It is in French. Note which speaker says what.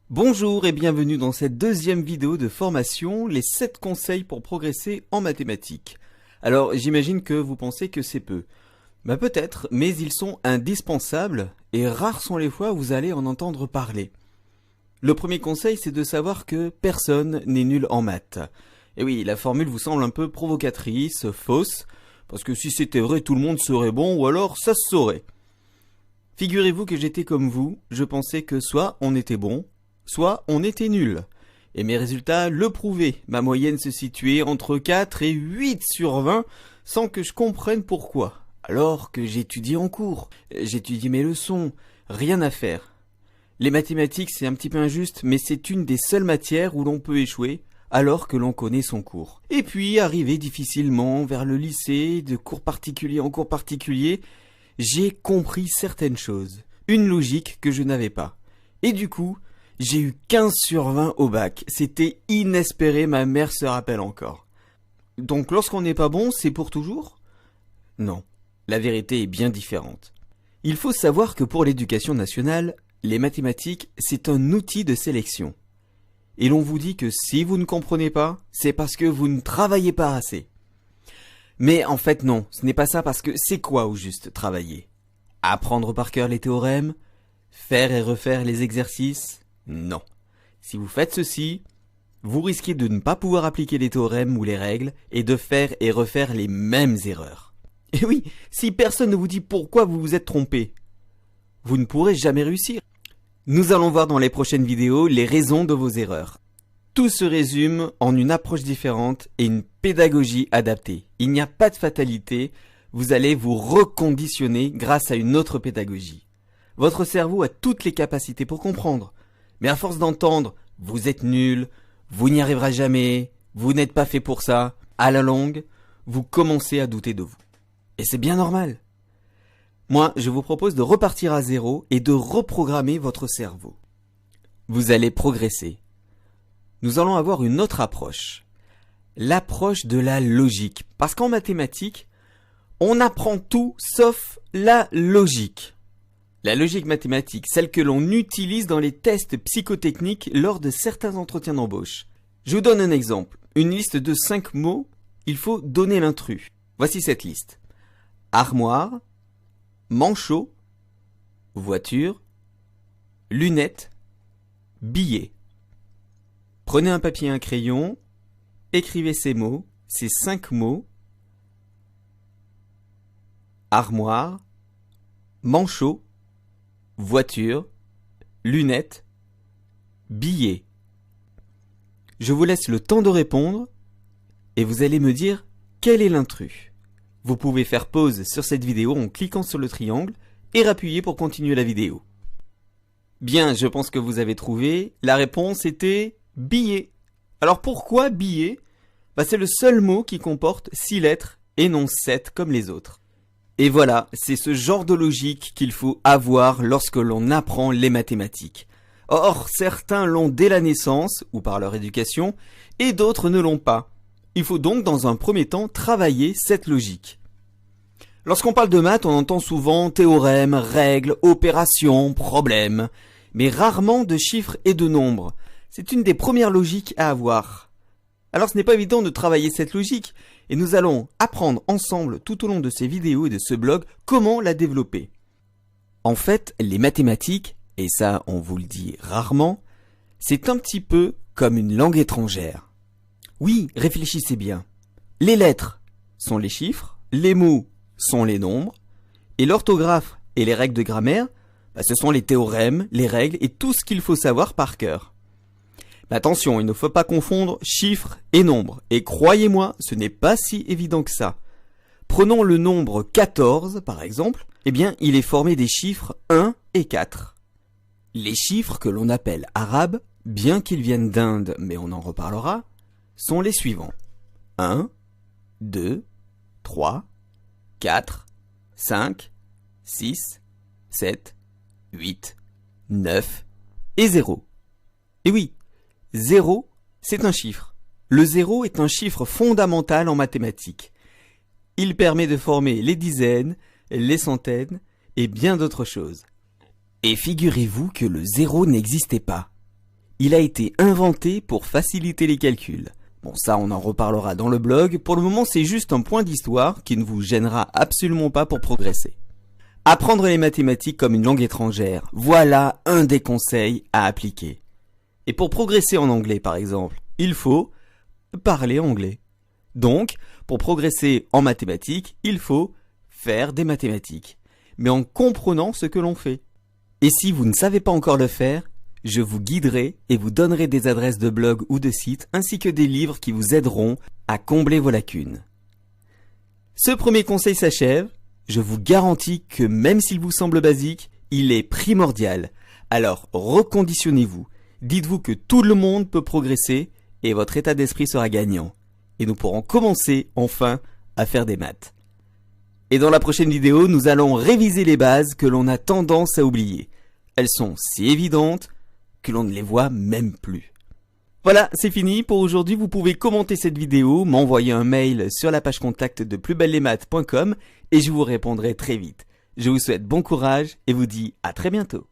Speaker 1: Bonjour et bienvenue dans cette deuxième vidéo de formation, les 7 conseils pour progresser en mathématiques. Alors j'imagine que vous pensez que c'est peu. Bah peut-être, mais ils sont indispensables et rares sont les fois où vous allez en entendre parler. Le premier conseil, c'est de savoir que personne n'est nul en maths. Et oui, la formule vous semble un peu provocatrice, fausse, parce que si c'était vrai tout le monde serait bon ou alors ça se saurait. Figurez-vous que j'étais comme vous, je pensais que soit on était bon, soit on était nul. Et mes résultats le prouvaient. Ma moyenne se situait entre 4 et 8 sur 20 sans que je comprenne pourquoi. Alors que j'étudie en cours, j'étudie mes leçons, rien à faire. Les mathématiques c'est un petit peu injuste, mais c'est une des seules matières où l'on peut échouer alors que l'on connaît son cours. Et puis, arrivé difficilement vers le lycée, de cours particulier en cours particulier, j'ai compris certaines choses, une logique que je n'avais pas. Et du coup, j'ai eu 15 sur 20 au bac. C'était inespéré, ma mère se rappelle encore. Donc lorsqu'on n'est pas bon, c'est pour toujours ? Non, la vérité est bien différente. Il faut savoir que pour l'éducation nationale, les mathématiques, c'est un outil de sélection. Et l'on vous dit que si vous ne comprenez pas, c'est parce que vous ne travaillez pas assez. Mais en fait non, ce n'est pas ça parce que c'est quoi au juste travailler ? Apprendre par cœur les théorèmes ? Faire et refaire les exercices ? Non. Si vous faites ceci, vous risquez de ne pas pouvoir appliquer les théorèmes ou les règles et de faire et refaire les mêmes erreurs. Et oui, si personne ne vous dit pourquoi vous vous êtes trompé, vous ne pourrez jamais réussir. Nous allons voir dans les prochaines vidéos les raisons de vos erreurs. Tout se résume en une approche différente et une pédagogie adaptée. Il n'y a pas de fatalité, vous allez vous reconditionner grâce à une autre pédagogie. Votre cerveau a toutes les capacités pour comprendre. Mais à force d'entendre « vous êtes nul »,« vous n'y arriverez jamais »,« vous n'êtes pas fait pour ça », à la longue, vous commencez à douter de vous. Et c'est bien normal. Moi, je vous propose de repartir à zéro et de reprogrammer votre cerveau. Vous allez progresser. Nous allons avoir une autre approche. L'approche de la logique. Parce qu'en mathématiques, on apprend tout sauf la logique. La logique mathématique, celle que l'on utilise dans les tests psychotechniques lors de certains entretiens d'embauche. Je vous donne un exemple. Une liste de 5 mots, il faut donner l'intrus. Voici cette liste. Armoire, manchot, voiture, lunettes, billet. Prenez un papier et un crayon, écrivez ces mots, ces 5 mots. Armoire, manchot, voiture, lunettes, billets. Je vous laisse le temps de répondre et vous allez me dire quel est l'intrus. Vous pouvez faire pause sur cette vidéo en cliquant sur le triangle et appuyer pour continuer la vidéo. Bien, je pense que vous avez trouvé. La réponse était billet. Alors pourquoi billet ? C'est le seul mot qui comporte 6 lettres et non 7 comme les autres. Et voilà, c'est ce genre de logique qu'il faut avoir lorsque l'on apprend les mathématiques. Or, certains l'ont dès la naissance, ou par leur éducation, et d'autres ne l'ont pas. Il faut donc dans un premier temps travailler cette logique. Lorsqu'on parle de maths, on entend souvent théorèmes, règles, opérations, problèmes, mais rarement de chiffres et de nombres. C'est une des premières logiques à avoir. Alors ce n'est pas évident de travailler cette logique, et nous allons apprendre ensemble tout au long de ces vidéos et de ce blog comment la développer. En fait, les mathématiques, et ça on vous le dit rarement, c'est un petit peu comme une langue étrangère. Oui, réfléchissez bien. Les lettres sont les chiffres, les mots sont les nombres, et l'orthographe et les règles de grammaire, ce sont les théorèmes, les règles et tout ce qu'il faut savoir par cœur. Mais attention, il ne faut pas confondre chiffres et nombres. Et croyez-moi, ce n'est pas si évident que ça. Prenons le nombre 14, par exemple. Eh bien, il est formé des chiffres 1 et 4. Les chiffres que l'on appelle arabes, bien qu'ils viennent d'Inde, mais on en reparlera, sont les suivants. 1, 2, 3, 4, 5, 6, 7, 8, 9 et 0. Et oui, 0, c'est un chiffre. Le 0 est un chiffre fondamental en mathématiques. Il permet de former les dizaines, les centaines et bien d'autres choses. Et figurez-vous que le 0 n'existait pas. Il a été inventé pour faciliter les calculs. Bon, ça on en reparlera dans le blog. Pour le moment, c'est juste un point d'histoire qui ne vous gênera absolument pas pour progresser. Apprendre les mathématiques comme une langue étrangère, voilà un des conseils à appliquer. Et pour progresser en anglais par exemple, il faut parler anglais. Donc, pour progresser en mathématiques, il faut faire des mathématiques, mais en comprenant ce que l'on fait. Et si vous ne savez pas encore le faire, je vous guiderai et vous donnerai des adresses de blog ou de sites ainsi que des livres qui vous aideront à combler vos lacunes. Ce premier conseil s'achève. Je vous garantis que même s'il vous semble basique, il est primordial. Alors reconditionnez-vous. Dites-vous que tout le monde peut progresser et votre état d'esprit sera gagnant. Et nous pourrons commencer enfin à faire des maths. Et dans la prochaine vidéo, nous allons réviser les bases que l'on a tendance à oublier. Elles sont si évidentes que l'on ne les voit même plus. Voilà, c'est fini pour aujourd'hui. Vous pouvez commenter cette vidéo, m'envoyer un mail sur la page contact de plusbellesmaths.com et je vous répondrai très vite. Je vous souhaite bon courage et vous dis à très bientôt.